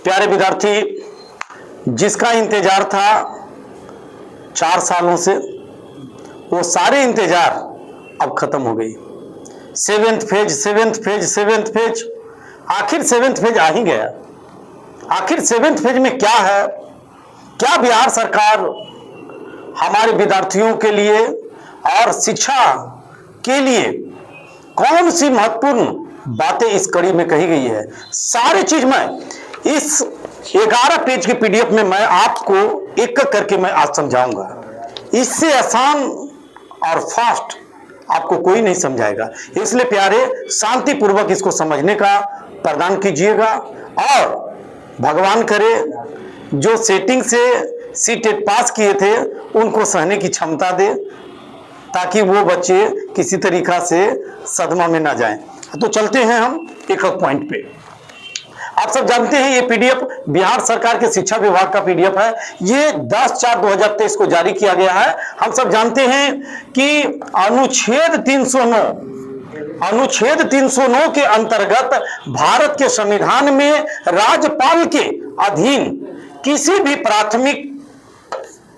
प्यारे विद्यार्थी, जिसका इंतजार था 4 सालों से, वो सारे इंतजार अब खत्म हो गई। सेवेंथ फेज, आखिर सेवेंथ फेज आ ही गया। आखिर सेवेंथ फेज में क्या है? क्या बिहार सरकार हमारे विद्यार्थियों के लिए और शिक्षा के लिए कौन सी महत्वपूर्ण बातें इस कड़ी में कही गई है, सारी चीज मैं इस 11 पेज के पीडीएफ में मैं आपको एक करके मैं आज समझाऊंगा। इससे आसान और फास्ट आपको कोई नहीं समझाएगा, इसलिए प्यारे शांतिपूर्वक इसको समझने का प्रदान कीजिएगा और भगवान करे जो सेटिंग से सीटेट पास किए थे उनको सहने की क्षमता दे, ताकि वो बच्चे किसी तरीका से सदमा में ना जाएं। तो चलते हैं हम एक पॉइंट पे। आप सब जानते हैं ये पीडीएफ बिहार सरकार के शिक्षा विभाग का पीडीएफ है। ये 10/4/2023 को जारी किया गया है। हम सब जानते हैं कि अनुच्छेद 309 के अंतर्गत भारत के संविधान में राज्यपाल के अधीन किसी भी प्राथमिक,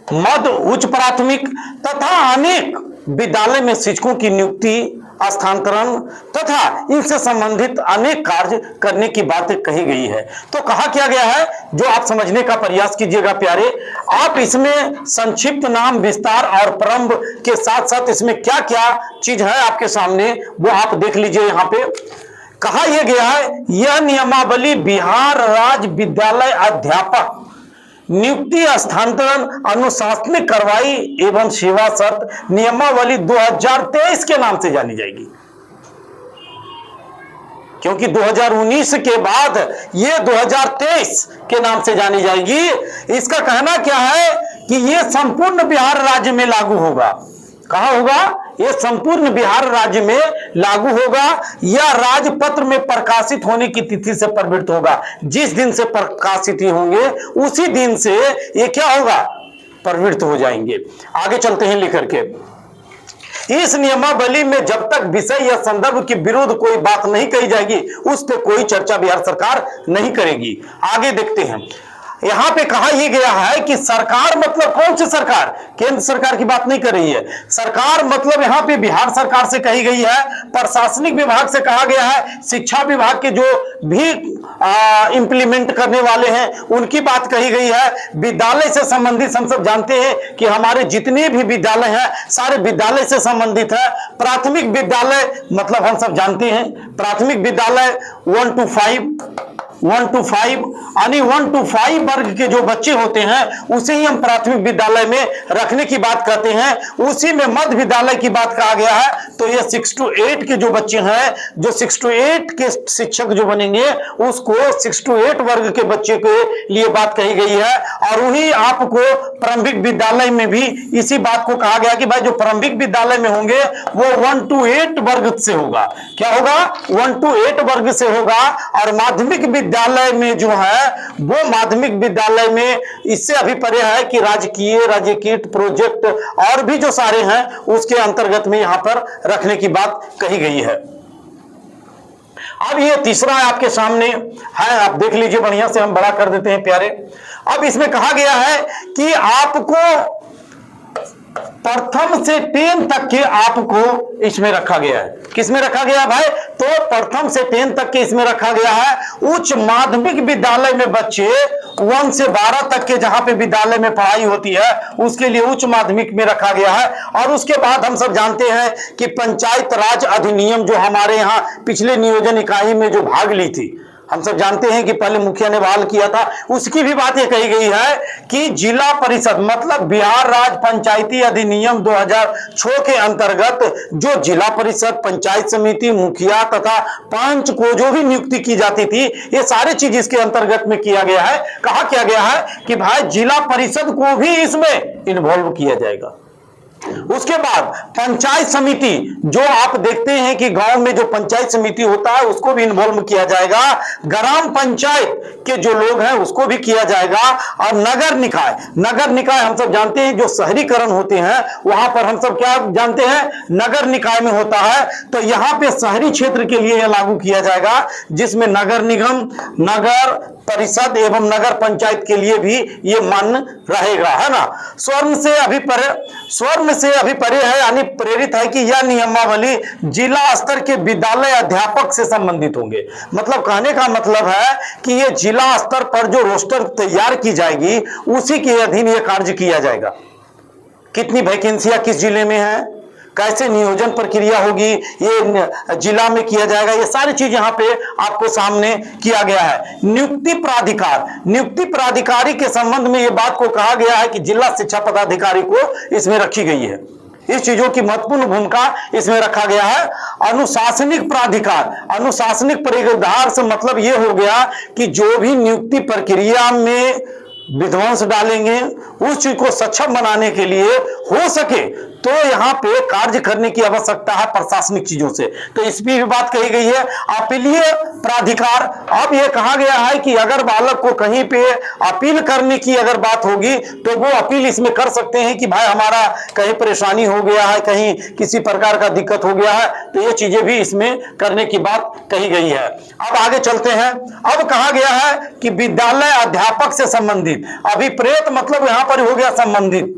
मध्य, उच्च प्राथमिक तथा अनेक विद्यालय में शिक्षकों की नियुक्ति, स्थानांतरण तथा इनसे संबंधित अनेक कार्य करने की बातें कही गई है। तो कहा क्या गया है, जो आप समझने का प्रयास कीजिएगा प्यारे। आप इसमें संक्षिप्त नाम, विस्तार और प्रारंभ के साथ साथ इसमें क्या क्या चीज है आपके सामने वो आप देख लीजिए। यहाँ पे कहा यह गया है, यह नियमावली बिहार राज्य विद्यालय अध्यापक नियुक्ति, स्थानांतरण, अनुशासनिक कार्रवाई एवं सेवा शर्त नियमावली 2023 के नाम से जानी जाएगी, क्योंकि 2019 के बाद ये 2023 के नाम से जानी जाएगी। इसका कहना क्या है कि ये संपूर्ण बिहार राज्य में लागू होगा। कहा होगा? ये संपूर्ण बिहार राज्य में लागू होगा या राजपत्र में प्रकाशित होने की तिथि से प्रवृत्त होगा। जिस दिन से प्रकाशित ही होंगे उसी दिन से ये क्या होगा? प्रवृत्त हो जाएंगे। आगे चलते हैं लेकर के। इस नियमावली में जब तक विषय या संदर्भ के विरुद्ध कोई बात नहीं कही जाएगी उस पर कोई चर्चा बिहार सरकार नहीं करेगी। आगे देखते हैं। यहां पे कहा यह गया है कि सरकार मतलब कौन सी सरकार? केंद्र सरकार की बात नहीं कर रही है। सरकार मतलब यहां पे बिहार सरकार से कही गई है, प्रशासनिक विभाग से कहा गया है, शिक्षा विभाग के जो भी इंप्लीमेंट करने वाले हैं उनकी बात कही गई है। विद्यालय से संबंधित हम सब जानते हैं कि हमारे जितने भी विद्यालय हैं सारे विद्यालय से संबंधित है। प्राथमिक विद्यालय मतलब हम सब जानते हैं, प्राथमिक विद्यालय 1 to 5 यानी 1 to 5 वर्ग के जो बच्चे होते हैं उसे ही हम प्राथमिक विद्यालय में रखने की बात करते हैं। उसी में मध्य विद्यालय की बात कहा गया है। तो ये 6 to 8 के जो बच्चे हैं, जो 6 to 8 के शिक्षक जो बनेंगे उसको 6 to 8 वर्ग के बच्चे के लिए बात कही गई है। और वही आपको प्रारंभिक विद्यालय में भी इसी बात को कहा गया कि भाई जो प्रारंभिक विद्यालय में होंगे वो 1 to 8 वर्ग से होगा। क्या होगा? 1 to 8 वर्ग से होगा। और माध्यमिक विद्यालय में जो है वो माध्यमिक विद्यालय में इससे अभी परे है कि राजकीय प्रोजेक्ट और भी जो सारे हैं उसके अंतर्गत में यहां पर रखने की बात कही गई है। अब ये तीसरा आपके सामने है, आप देख लीजिए, बढ़िया से हम बड़ा कर देते हैं प्यारे। अब इसमें कहा गया है कि आपको प्रथम से 10 तक के आपको इसमें रखा गया है। किसमें रखा गया है भाई? तो प्रथम से 10 तक के इसमें रखा गया है। उच्च माध्यमिक विद्यालय में बच्चे 1 से 12 तक के जहां पे विद्यालय में पढ़ाई होती है उसके लिए उच्च माध्यमिक में रखा गया है। और उसके बाद हम सब जानते हैं कि पंचायत राज अधिनियम जो हमारे यहाँ पिछले नियोजन इकाई में जो भाग ली थी, हम सब जानते हैं कि पहले मुखिया ने बहाल किया था, उसकी भी बात ये कही गई है कि जिला परिषद मतलब बिहार राज्य पंचायती अधिनियम 2006 के अंतर्गत जो जिला परिषद, पंचायत समिति, मुखिया तथा पंच को जो भी नियुक्ति की जाती थी ये सारी चीज इसके अंतर्गत में किया गया है। कहा क्या गया है कि भाई जिला परिषद को भी इसमें इन्वॉल्व किया जाएगा। उसके बाद पंचायत समिति, जो आप देखते हैं कि गांव में जो पंचायत समिति होता है उसको भी इन्वॉल्व किया जाएगा, ग्राम पंचायत के जो लोग हैं उसको भी किया जाएगा, और नगर निकाय, नगर निकाय हम सब जानते हैं जो शहरीकरण होते हैं वहां पर हम सब क्या जानते हैं, नगर निकाय में होता है। तो यहां पे शहरी क्षेत्र के लिए यह लागू किया जाएगा, जिसमें नगर निगम, नगर परिषद एवं नगर पंचायत के लिए भी ये मान्य रहेगा, है ना। स्वर्ण से अभिप्राय है, यानी प्रेरित है कि यह नियमावली जिला स्तर के विद्यालय अध्यापक से संबंधित होंगे। मतलब कहने का मतलब है कि ये जिला स्तर पर जो रोस्टर तैयार की जाएगी उसी के अधीन ये कार्य किया जाएगा। कितनी वैकेंसियां किस जिले में है, कैसे नियोजन प्रक्रिया होगी, ये जिला में किया जाएगा, ये सारी चीज यहां पे आपको सामने किया गया है। नियुक्ति प्राधिकार, नियुक्ति प्राधिकारी के संबंध में ये बात को कहा गया है कि जिला शिक्षा पदाधिकारी को इसमें रखी गई है। इस चीजों की महत्वपूर्ण भूमिका इसमें रखा गया है। अनुशासनिक प्राधिकार, अनुशासनिक प्राधिकार से मतलब ये हो गया कि जो भी नियुक्ति प्रक्रिया में विध्वंस डालेंगे उस चीज को सक्षम बनाने के लिए हो सके तो यहाँ पे कार्य करने की आवश्यकता है प्रशासनिक चीजों से। तो इस पर भी बात कही गई है। अपीलीय प्राधिकार, अब ये कहा गया है कि अगर बालक को कहीं पे अपील करने की अगर बात होगी तो वो अपील इसमें कर सकते हैं कि भाई हमारा कहीं परेशानी हो गया है, कहीं किसी प्रकार का दिक्कत हो गया है, तो ये चीजें भी इसमें करने की बात कही गई है। अब आगे चलते हैं। अब कहा गया है कि विद्यालय अध्यापक से संबंधित, अभिप्रेत मतलब यहां पर हो गया संबंधित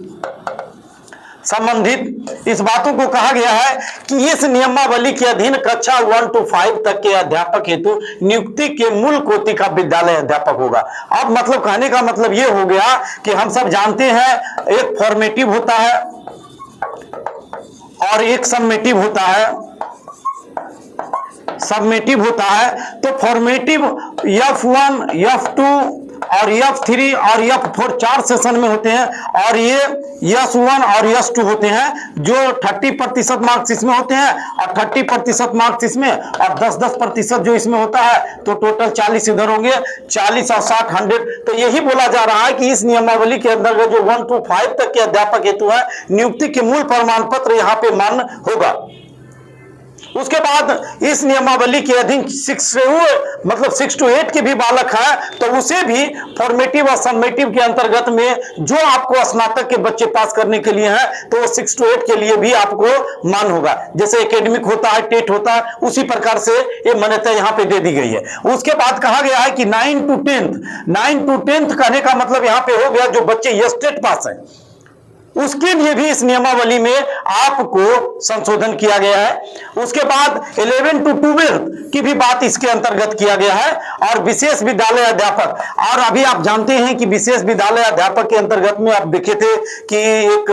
इस बातों को कहा गया है कि इस नियमावली के अधीन कक्षा 1 to 5 तक के अध्यापक हेतु नियुक्ति के मूल कोटि का विद्यालय अध्यापक होगा। अब मतलब कहने का मतलब यह हो गया कि हम सब जानते हैं एक फॉर्मेटिव होता है और एक सबमेटिव होता है। सबमेटिव होता है तो फॉर्मेटिव F1, F2 और F3 और F4 4 सेशन में होते हैं, और ये S1 और S2 होते हैं जो 30% मार्क्स इसमें होते हैं और 30% मार्क्स इसमें और 10% जो इसमें होता है, तो टोटल 40 इधर होंगे, 40 और 60 100। तो यही बोला जा रहा है कि इस नियमावली के अंतर्गत जो 1 to 5 तक के अध्यापक हेतु है नियुक्ति के मूल प्रमाण पत्र यहाँ पे मान्य होगा। उसके बाद इस नियमावली के अधीन 6 to 8 के भी बालक है तो उसे भी फॉर्मेटिव और सबमेटिव के अंतर्गत में जो आपको स्नातक के बच्चे पास करने के लिए हैं तो 6 to 8 के लिए भी आपको मान होगा। जैसे एकेडमिक होता है, टेट होता है, उसी प्रकार से ये मान्यता यहाँ पे दे दी गई है। उसके बाद कहा गया है कि 9 to 10th कहने का मतलब यहाँ पे हो गया जो बच्चे स्टेट पास है उसके लिए भी इस नियमावली में आपको संशोधन किया गया है। उसके बाद 11 to 12 की भी बात इसके अंतर्गत किया गया है। और विशेष विद्यालय अध्यापक, और अभी आप जानते हैं कि विशेष विद्यालय अध्यापक के अंतर्गत में आप देखे थे कि एक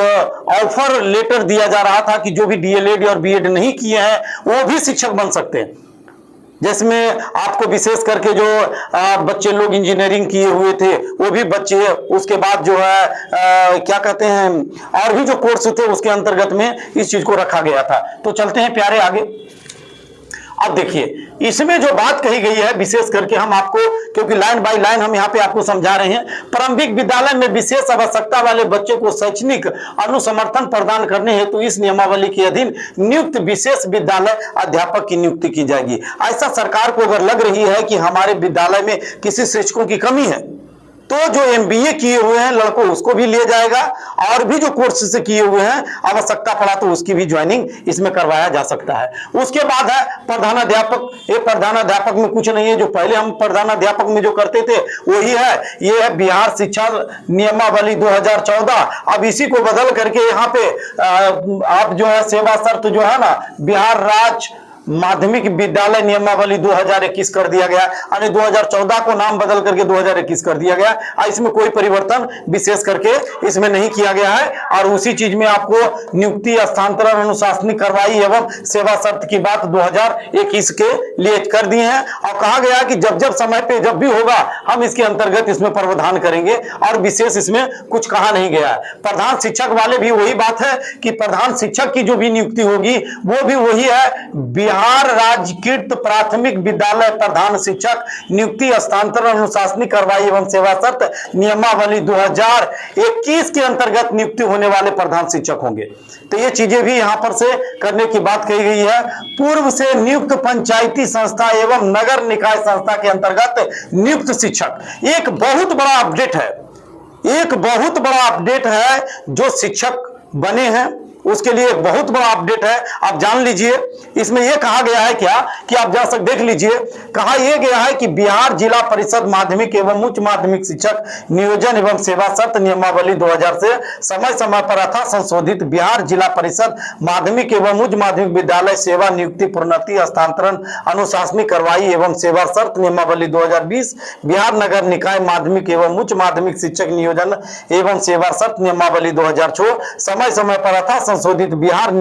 ऑफर लेटर दिया जा रहा था कि जो भी डीएलएड और बीएड नहीं किए हैं वो भी शिक्षक बन सकते हैं, जिसमें आपको विशेष करके जो बच्चे लोग इंजीनियरिंग किए हुए थे वो भी बच्चे, उसके बाद जो है क्या कहते हैं और भी जो कोर्स थे उसके अंतर्गत में इस चीज को रखा गया था। तो चलते हैं प्यारे आगे। अब देखिए इसमें जो बात कही गई है विशेष करके हम आपको, क्योंकि लाइन बाय लाइन हम यहाँ पे आपको समझा रहे हैं, प्रारंभिक विद्यालय में विशेष आवश्यकता वाले बच्चे को शैक्षणिक अनुसमर्थन प्रदान करने हेतु इस नियमावली के अधीन नियुक्त विशेष विद्यालय अध्यापक की नियुक्ति की जाएगी। ऐसा सरकार को अगर लग रही है कि हमारे विद्यालय में किसी शिक्षकों की कमी है तो जो एमबीए किए हुए हैं लड़कों उसको भी लिया जाएगा, और भी जो कोर्स से किए हुए हैं आवश्यकता पड़ा तो उसकी भी ज्वाइनिंग इसमें करवाया जा सकता है। उसके बाद है प्रधानाध्यापक। ये प्रधानाध्यापक में कुछ नहीं है, जो पहले हम प्रधानाध्यापक में जो करते थे वही है। ये है बिहार शिक्षा नियमावली 2014। अब इसी को बदल करके यहाँ पे आप जो है सेवा शर्त जो है ना बिहार राज्य माध्यमिक विद्यालय नियमावली 2021 कर दिया गया, यानी 2014 को नाम बदल करके 2021 कर दिया गया। इसमें कोई परिवर्तन विशेष करके इसमें नहीं किया गया है। और उसी चीज में आपको नियुक्ति स्थानांतरण अनुशासनिक कार्रवाई एवं सेवा शर्त की बात 2021 के लिए कर दी है। और कहा गया कि जब जब समय पे जब भी होगा हम इसके अंतर्गत इसमें प्रावधान करेंगे, और विशेष इसमें कुछ कहा नहीं गया है। प्रधान शिक्षक वाले भी वही बात है कि प्रधान शिक्षक की जो भी नियुक्ति होगी वो भी वही है बिहार राज्यकृत प्राथमिक विद्यालय प्रधान शिक्षक नियुक्ति, हस्तांतरण, अनुशासनिक कार्रवाई एवं सेवा शर्त नियमावली 2021 के अंतर्गत नियुक्ति होने वाले प्रधान शिक्षक होंगे। तो ये चीजें भी यहां पर से करने की बात कही गई है। पूर्व से नियुक्त पंचायती संस्था एवं नगर निकाय संस्था के अंतर्गत नियुक्त शिक्षक, एक बहुत बड़ा अपडेट है, एक बहुत बड़ा अपडेट है जो शिक्षक बने हैं उसके लिए एक बहुत बड़ा अपडेट है। आप जान लीजिए इसमें यह कहा गया है क्या कि आप जा सकते देख लीजिए, कहा यह गया है कि बिहार जिला परिषद माध्यमिक एवं उच्च माध्यमिक शिक्षक नियोजन एवं सेवा शर्त नियमावली 2000 से समय समय पर अथा संशोधित बिहार जिला परिषद माध्यमिक एवं उच्च माध्यमिक विद्यालय सेवा नियुक्ति, प्रोन्नति, हस्तांतरण, अनुशासनिक कार्रवाई एवं सेवा शर्त नियमावली 2020 बिहार नगर निकाय माध्यमिक एवं उच्च माध्यमिक शिक्षक नियोजन एवं सेवा शर्त नियमावली 2006 समय समय पर अथा संशोधित बिहार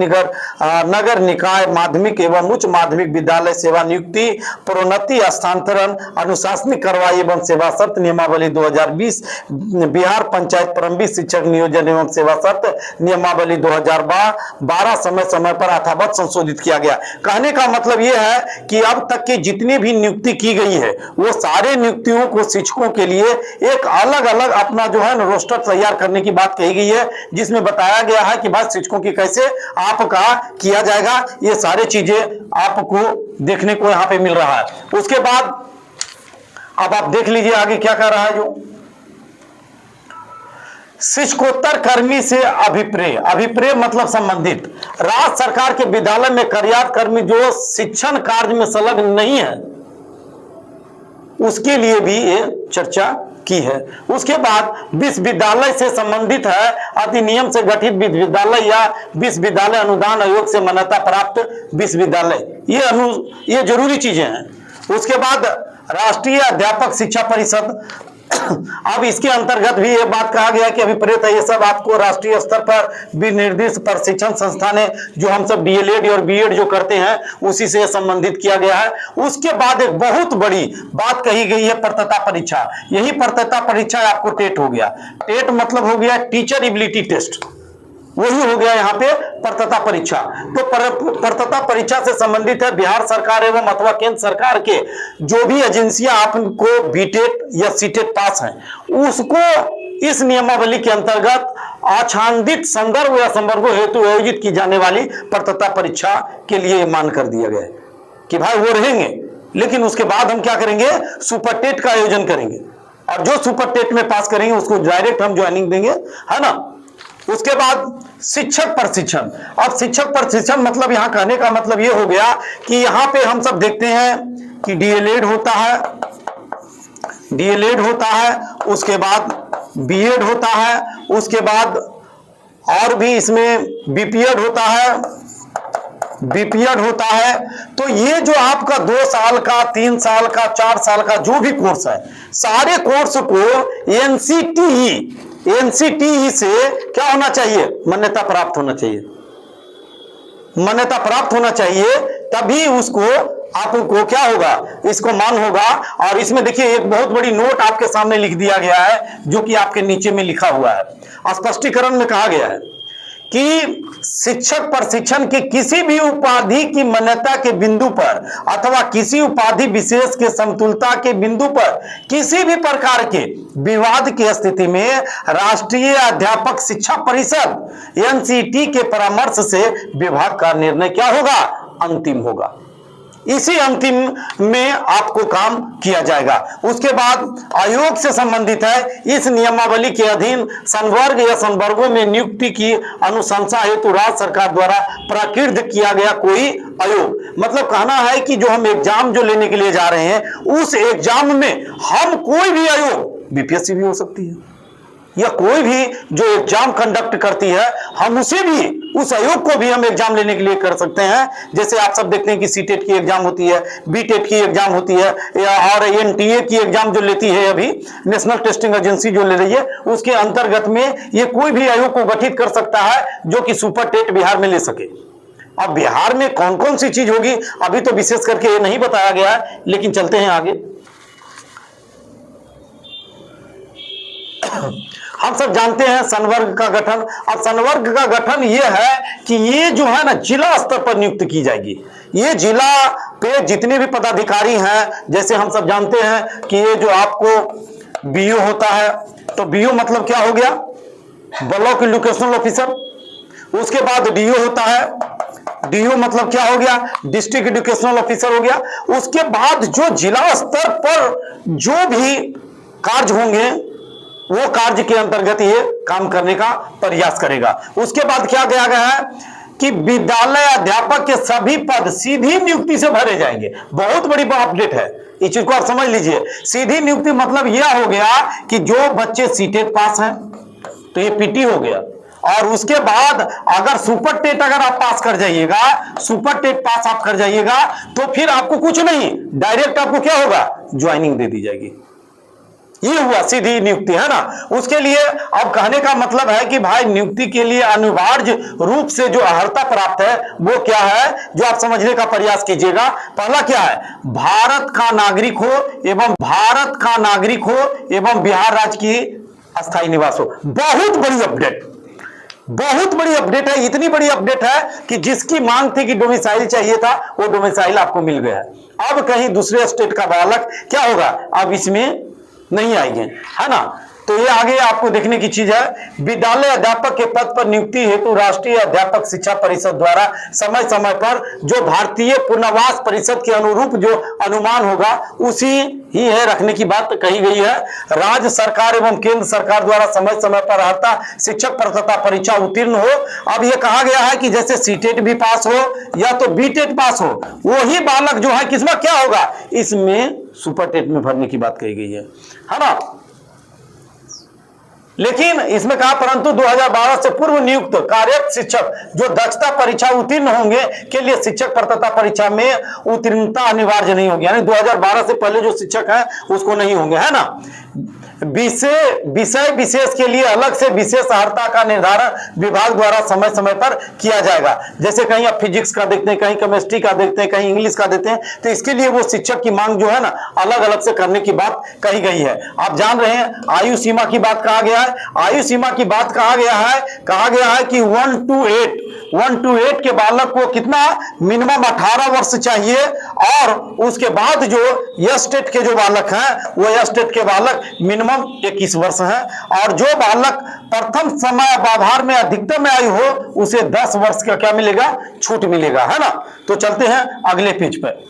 नगर निकाय माध्यमिक एवं उच्च माध्यमिक विद्यालय सेवा नियुक्ति, प्रोन्नति, हस्तांतरण, अनुशासनिक कार्रवाई एवं सेवा शर्त नियमावली 2020 बिहार पंचायत प्रारंभिक शिक्षक नियोजन एवं सेवा शर्त नियमावली 2012 समय समय पर यथावत संशोधित किया गया। कहने का मतलब यह है कि अब तक की जितनी भी नियुक्ति की गई है वो सारे नियुक्तियों को शिक्षकों के लिए एक अलग अलग अपना जो है रोस्टर तैयार करने की बात कही गई है, जिसमें बताया गया है कि भाई शिक्षकों की कैसे आपका किया जाएगा। ये सारी चीजें आपको देखने को यहां पे मिल रहा है। उसके बाद अब आप देख लीजिए आगे क्या कर रहा है। जो शिक्षकोत्तर कर्मी से अभिप्रेय, अभिप्रेय मतलब संबंधित, राज्य सरकार के विद्यालय में कार्यरत कर्मी जो शिक्षण कार्य में संलग्न नहीं है उसके लिए भी ये चर्चा की है। उसके बाद विश्वविद्यालय से संबंधित है, अधिनियम से गठित विश्वविद्यालय या विश्वविद्यालय अनुदान आयोग से मान्यता प्राप्त विश्वविद्यालय, ये जरूरी चीजें हैं। उसके बाद राष्ट्रीय अध्यापक शिक्षा परिषद, अब इसके अंतर्गत भी ये बात कहा गया कि अभिप्रेत है, ये सब आपको राष्ट्रीय स्तर पर विनिर्दिष्ट प्रशिक्षण संस्थान है, जो हम सब डीएलएड और बीएड जो करते हैं उसी से संबंधित किया गया है। उसके बाद एक बहुत बड़ी बात कही गई है पात्रता परीक्षा। यही पात्रता परीक्षा आपको टेट हो गया। टेट मतलब हो गया टीचर एबिलिटी टेस्ट, वही हो गया यहाँ पे पात्रता परीक्षा। तो पात्रता परीक्षा से संबंधित है बिहार सरकार एवं अथवा केंद्र सरकार के जो भी एजेंसियां आपको बीटेट या सीटेट पास हैं उसको इस नियमावली के अंतर्गत आच्छादित संदर्भ या संवर्गों हेतु आयोजित की जाने वाली पात्रता परीक्षा के लिए मान कर दिया गया है कि भाई वो रहेंगे, लेकिन उसके बाद हम क्या करेंगे, सुपर टेट का आयोजन करेंगे और जो सुपर टेट में पास करेंगे उसको डायरेक्ट हम ज्वाइनिंग देंगे, है ना। उसके बाद शिक्षक प्रशिक्षण। अब शिक्षक प्रशिक्षण मतलब यहां कहने का मतलब यह हो गया कि यहां पे हम सब देखते हैं कि डीएलएड होता है, डीएलएड होता है, उसके बाद बीएड होता है, उसके बाद और भी इसमें बीपीएड होता है, बीपीएड होता है। तो ये जो आपका 2 साल का, 3 साल का, 4 साल का जो भी कोर्स है, सारे कोर्स को एनसीटीई से क्या होना चाहिए, मान्यता प्राप्त होना चाहिए, मान्यता प्राप्त होना चाहिए, तभी उसको आपको क्या होगा, इसको मान होगा। और इसमें देखिए एक बहुत बड़ी नोट आपके सामने लिख दिया गया है जो कि आपके नीचे में लिखा हुआ है। स्पष्टीकरण में कहा गया है कि शिक्षक प्रशिक्षण की किसी भी उपाधि की मान्यता के बिंदु पर अथवा किसी उपाधि विशेष के समतुलता के बिंदु पर किसी भी प्रकार के विवाद की स्थिति में राष्ट्रीय अध्यापक शिक्षा परिषद एनसीटी के परामर्श से विभाग का निर्णय क्या होगा, अंतिम होगा। इसी अंतिम में आपको काम किया जाएगा। उसके बाद आयोग से संबंधित है, इस नियमावली के अधीन संवर्ग या संवर्गों में नियुक्ति की अनुशंसा हेतु राज्य सरकार द्वारा प्राकृत किया गया कोई आयोग। मतलब कहना है कि जो हम एग्जाम जो लेने के लिए जा रहे हैं उस एग्जाम में हम कोई भी आयोग, बीपीएससी भी हो सकती है या कोई भी जो एग्जाम कंडक्ट करती है, हम उसे भी, उस आयोग को भी हम एग्जाम लेने के लिए कर सकते हैं। जैसे आप सब देखते हैं कि सीटेट की एग्जाम होती है, बीटेट की एग्जाम होती है, और एनटीए की एग्जाम जो लेती है अभी नेशनल टेस्टिंग एजेंसी जो ले रही है, उसके अंतर्गत में ये कोई भी आयोग को गठित कर सकता है जो कि सुपर टेट बिहार में ले सके। अब बिहार में कौन कौन सी चीज होगी अभी तो विशेष करके ये नहीं बताया गया है, लेकिन चलते हैं आगे। हम सब जानते हैं संवर्ग का गठन। अब संवर्ग का गठन ये है कि ये जो है ना जिला स्तर पर नियुक्त की जाएगी। ये जिला पे जितने भी पदाधिकारी हैं, जैसे हम सब जानते हैं कि ये जो आपको बीओ होता है, तो बीओ मतलब क्या हो गया, ब्लॉक एजुकेशनल ऑफिसर। उसके बाद डीओ होता है, डीओ मतलब क्या हो गया, डिस्ट्रिक्ट एजुकेशनल ऑफिसर हो गया। उसके बाद जो जिला स्तर पर जो भी कार्य होंगे वो कार्य के अंतर्गत ये काम करने का प्रयास करेगा। उसके बाद क्या किया गया है कि विद्यालय अध्यापक के सभी पद सीधी नियुक्ति से भरे जाएंगे। बहुत बड़ी अपडेट है, इस चीज को आप समझ लीजिए। सीधी नियुक्ति मतलब यह हो गया कि जो बच्चे सीटेट पास हैं तो ये पीटी हो गया, और उसके बाद अगर सुपर टेट अगर आप पास कर जाइएगा, सुपर टेट पास आप कर जाइएगा, तो फिर आपको कुछ नहीं, डायरेक्ट आपको क्या होगा, ज्वाइनिंग दे दी जाएगी। ये हुआ सीधी नियुक्ति, है ना। उसके लिए अब कहने का मतलब है कि भाई नियुक्ति के लिए अनिवार्य रूप से जो अर्हता प्राप्त है वो क्या है, जो आप समझने का प्रयास कीजिएगा। पहला क्या है, भारत का नागरिक हो एवं भारत का नागरिक हो एवं बिहार राज्य की अस्थायी निवास हो। बहुत बड़ी अपडेट, बहुत बड़ी अपडेट है। इतनी बड़ी अपडेट है कि जिसकी मांग थी कि डोमिसाइल चाहिए था, वो डोमिसाइल आपको मिल गया है। अब कहीं दूसरे स्टेट का बालक क्या होगा, अब इसमें नहीं आएंगे, है ना। तो ये आगे आपको देखने की चीज है। विद्यालय अध्यापक के पद पर नियुक्ति हेतु राष्ट्रीय अध्यापक शिक्षा परिषद द्वारा समय समय पर जो भारतीय पुनर्वास परिषद के अनुरूप जो अनुमान होगा उसी ही है रखने की बात कही गई है। राज्य सरकार एवं केंद्र सरकार द्वारा समय समय पर अर्हता शिक्षक पात्रता परीक्षा उत्तीर्ण हो। अब ये कहा गया है कि जैसे सीटेट भी पास हो या तो बीटेट पास हो, वही बालक जो है किसमें क्या होगा, इसमें सुपर टेट में भरने की बात कही गई है ना। लेकिन इसमें कहा परंतु 2012 से पूर्व नियुक्त कार्यरत शिक्षक जो दक्षता परीक्षा उत्तीर्ण होंगे के लिए शिक्षक पात्रता परीक्षा में उत्तीर्णता अनिवार्य नहीं होगी, यानी 2012 से पहले जो शिक्षक हैं उसको नहीं होंगे, है ना। विषय विशेष के लिए अलग से विशेष अर्हता का निर्धारण विभाग द्वारा समय समय पर किया जाएगा। जैसे कहीं आप फिजिक्स का देखते हैं, कहीं केमिस्ट्री का देखते हैं, कहीं इंग्लिश का देते हैं, तो इसके लिए वो शिक्षक की मांग जो है ना अलग अलग से करने की बात कही गई है। आप जान रहे हैं आयु सीमा की बात कहा गया है, आयु सीमा की बात कहा गया है कि 1 to 8 के बालक को कितना मिनिमम 18 वर्ष चाहिए, और उसके बाद जो एस टेट के जो बालक हैं वो एस टेट के बालक मिनिमम 21 वर्ष हैं, और जो बालक प्रथम समय आधार में अधिकतम आयु हो उसे 10 वर्ष का क्या मिलेगा, छूट मिलेगा, है ना। तो चलते हैं अगले पेज पर।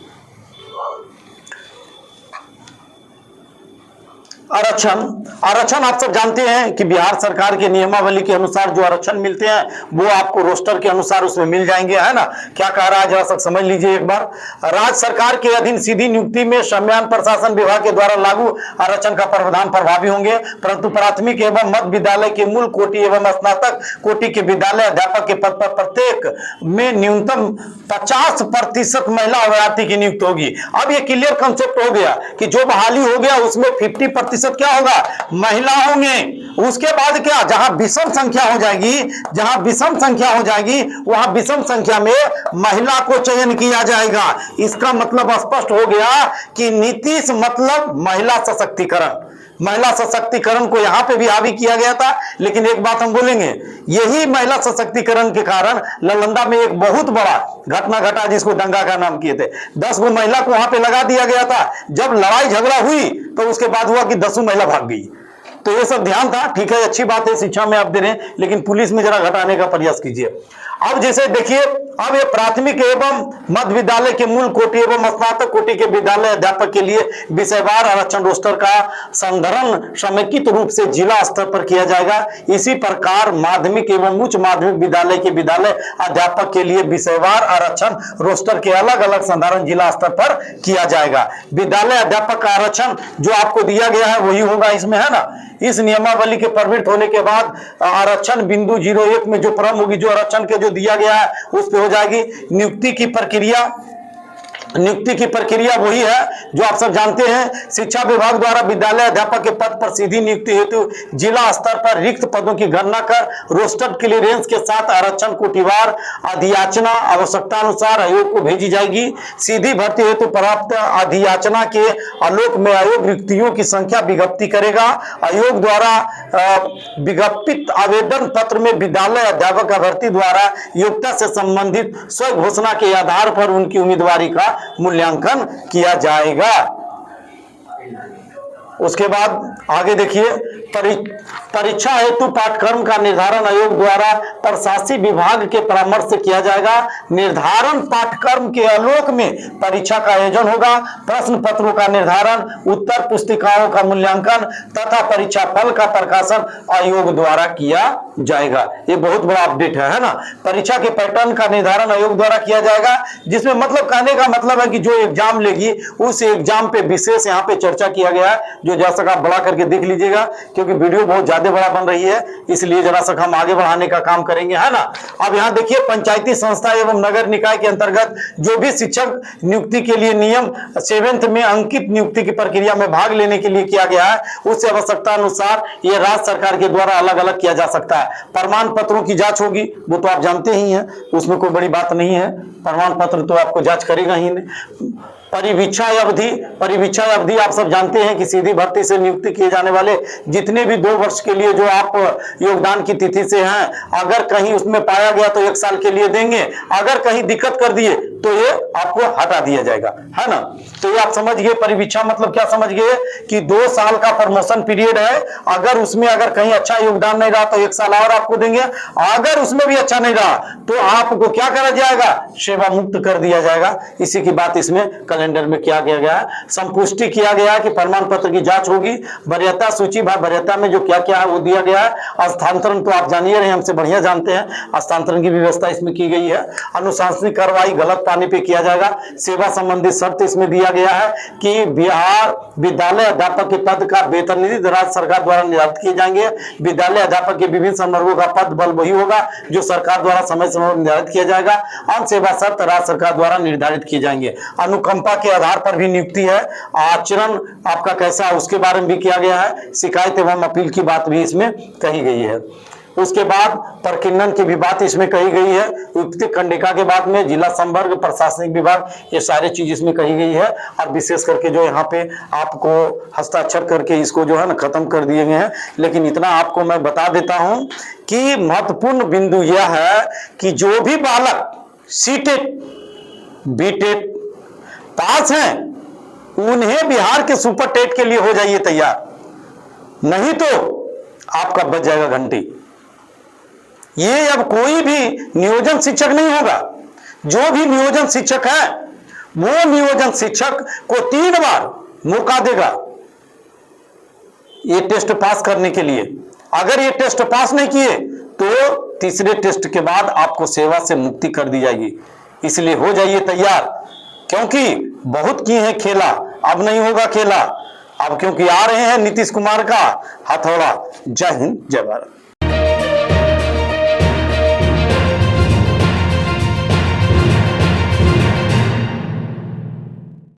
आरक्षण आप सब जानते हैं कि बिहार सरकार के नियमावली के अनुसार जो आरक्षण मिलते हैं वो आपको रोस्टर के अनुसार उसमें मिल जाएंगे, है ना। क्या कह रहा है जरा सब समझ लीजिए एक बार। राज्य सरकार के अधीन सीधी नियुक्ति में सम्मान प्रशासन विभाग के द्वारा लागू आरक्षण का प्रावधान प्रभावी होंगे, परंतु प्राथमिक एवं मध्य विद्यालय के मूल कोटि एवं स्नातक कोटि के विद्यालय अध्यापक के पद पर प्रत्येक में न्यूनतम 50% महिला अभ्यर्थी की नियुक्ति होगी। अब ये क्लियर कंसेप्ट हो गया कि जो बहाली हो गया उसमें 50% क्या होगा, महिला होंगे। उसके बाद क्या, जहां विषम संख्या हो जाएगी वहां विषम संख्या में महिला को चयन किया जाएगा। इसका मतलब स्पष्ट हो गया कि नीतीश मतलब महिला सशक्तिकरण। महिला सशक्तिकरण को यहां पे भी हावी किया गया था, लेकिन एक बात हम बोलेंगे, यही महिला सशक्तिकरण के कारण नालंदा में एक बहुत बड़ा घटना घटा जिसको दंगा का नाम किए थे। 10 गो महिला को वहां पे लगा दिया गया था। जब लड़ाई झगड़ा हुई तो उसके बाद हुआ कि 10 महिला भाग गई। तो ये सब ध्यान था, ठीक है, अच्छी बात है, शिक्षा में आप दे रहे हैं, लेकिन पुलिस में जरा घटाने का प्रयास कीजिए। अब जैसे देखिए, अब ये प्राथमिक एवं मध्य विद्यालय के मूल कोटि एवं स्नातक कोटि के विद्यालय अध्यापक के लिए विषयवार आरक्षण रोस्टर का संधारण समेकित रूप से जिला स्तर पर किया जाएगा। इसी प्रकार माध्यमिक एवं उच्च माध्यमिक विद्यालय के विद्यालय अध्यापक के लिए विषयवार आरक्षण रोस्टर के अलग अलग संधारण जिला स्तर पर किया जाएगा। विद्यालय अध्यापक का आरक्षण जो आपको दिया गया है वही होगा इसमें, है ना। इस नियमावली के प्रवृत्त होने के बाद आरक्षण बिंदु 01 में जो क्रम होगी, जो आरक्षण के जो दिया गया है उस पे हो जाएगी। नियुक्ति की प्रक्रिया नियुक्ति की प्रक्रिया वही है जो आप सब जानते हैं। शिक्षा विभाग द्वारा विद्यालय अध्यापक के पद पर सीधी नियुक्ति हेतु जिला स्तर पर रिक्त पदों की गणना कर रोस्टर क्लियरेंस के साथ आरक्षण कोटिवार अधियाचना आवश्यकता अनुसार आयोग को भेजी जाएगी। सीधी भर्ती हेतु प्राप्त अधियाचना के आलोक में आयोग रिक्तियों की संख्या विज्ञप्ति करेगा। आयोग द्वारा विज्ञापित आवेदन पत्र में विद्यालय अध्यापक अभ्यर्थी द्वारा योग्यता से संबंधित स्व घोषणा के आधार पर उनकी उम्मीदवारी का मूल्यांकन किया जाएगा। उसके बाद आगे देखिए, परीक्षा हेतु पाठ्यक्रम का निर्धारण आयोग द्वारा प्रशासनिक विभाग के परामर्श से किया जाएगा। निर्धारण पाठ्यक्रम के आलोक में परीक्षा का आयोजन होगा। प्रश्न पत्रों का निर्धारण, उत्तर पुस्तिकाओं का मूल्यांकन तथा परीक्षा फल का प्रकाशन आयोग द्वारा किया जाएगा। ये बहुत बड़ा अपडेट है ना। परीक्षा के पैटर्न का निर्धारण आयोग द्वारा किया जाएगा, जिसमें मतलब कहने का मतलब है कि जो एग्जाम लेगी उस एग्जाम पे विशेष यहाँ पे चर्चा किया गया है। जो जरा सा आप बड़ा करके देख लीजिएगा, क्योंकि वीडियो बहुत ज्यादा बड़ा बन रही है, इसलिए जरा सा हम आगे बढ़ाने का काम करेंगे, है ना। अब यहाँ देखिए, पंचायती संस्था एवं नगर निकाय के अंतर्गत जो भी शिक्षक नियुक्ति के लिए नियम 7th में अंकित नियुक्ति की प्रक्रिया में भाग लेने के लिए किया गया है, उस आवश्यकता अनुसार ये राज्य सरकार के द्वारा अलग अलग किया जा सकता है। प्रमाण पत्रों की जांच होगी, वो तो आप जानते ही हैं, उसमें कोई बड़ी बात नहीं है। प्रमाण पत्र तो आपको जांच करेगा ही नहीं। परिवीक्षा अवधि आप सब जानते हैं कि सीधी भर्ती से नियुक्ति किए जाने वाले जितने भी 2 वर्ष के लिए जो आप योगदान की तिथि से हैं, अगर कहीं उसमें पाया गया तो 1 साल के लिए देंगे, अगर कहीं दिक्कत कर दिए तो ये आपको हटा दिया जाएगा, है ना। तो ये आप समझ गए। परिवीक्षा मतलब क्या समझ गए कि 2 साल का प्रमोशन पीरियड है, अगर उसमें अगर कहीं अच्छा योगदान नहीं रहा तो 1 साल और आपको देंगे, अगर उसमें भी अच्छा नहीं रहा तो आपको क्या करा जाएगा, सेवा मुक्त कर दिया जाएगा। इसी की बात इसमें कैलेंडर में किया गया है। संपुष्टि किया गया कि प्रमाण पत्र की जांच होगी। वरीयता सूची, वरीयता में जो क्या क्या है वो दिया गया है। स्थानांतरण तो आप जानिए रहे, हमसे बढ़िया जानते हैं, स्थानांतरण की व्यवस्था इसमें की गई है। अनुशासनिक कार्रवाई गलत पाने पे किया जाएगा। सेवा संबंधी शर्त इसमें दिया गया है कि बिहार विद्यालय अध्यापक के पद का वेतन निधि राज्य सरकार द्वारा निर्धारित किए जाएंगे। विद्यालय अध्यापक के विभिन्न संवर्गों का पद बल वही होगा जो सरकार द्वारा समय समय निर्धारित किया जाएगा। अन्य सेवा शर्त राज्य सरकार द्वारा निर्धारित किए जाएंगे। अनुकंपा के आधार पर भी नियुक्ति है। आचरण आपका कैसा है उसके बारे में भी किया गया है। शिकायत एवं अपील की बात भी इसमें कही गई है। उसके बाद प्रकीर्णन की भी बात इसमें कही गई है। युक्ति खंडिका के बाद में जिला संवर्ग प्रशासनिक विभाग, ये सारी चीज इसमें कही गई है। और विशेष करके जो यहाँ पे आपको हस्ताक्षर करके इसको जो है ना खत्म कर दिए गए हैं। लेकिन इतना आपको मैं बता देता हूं कि महत्वपूर्ण बिंदु यह है कि जो भी बालक सीटेट बीटेट पास हैं उन्हें बिहार के सुपर टेट के लिए हो जाइए तैयार, नहीं तो आपका बच जाएगा घंटी। ये अब कोई भी नियोजन शिक्षक नहीं होगा। जो भी नियोजन शिक्षक है वो नियोजन शिक्षक को 3 बार मौका देगा ये टेस्ट पास करने के लिए। अगर ये टेस्ट पास नहीं किए तो तीसरे टेस्ट के बाद आपको सेवा से मुक्ति कर दी जाएगी। इसलिए हो जाइए तैयार, क्योंकि बहुत किए हैं खेला, अब नहीं होगा खेला। अब क्योंकि आ रहे हैं नीतीश कुमार का हथौड़ा। जय हिंद, जय भारत।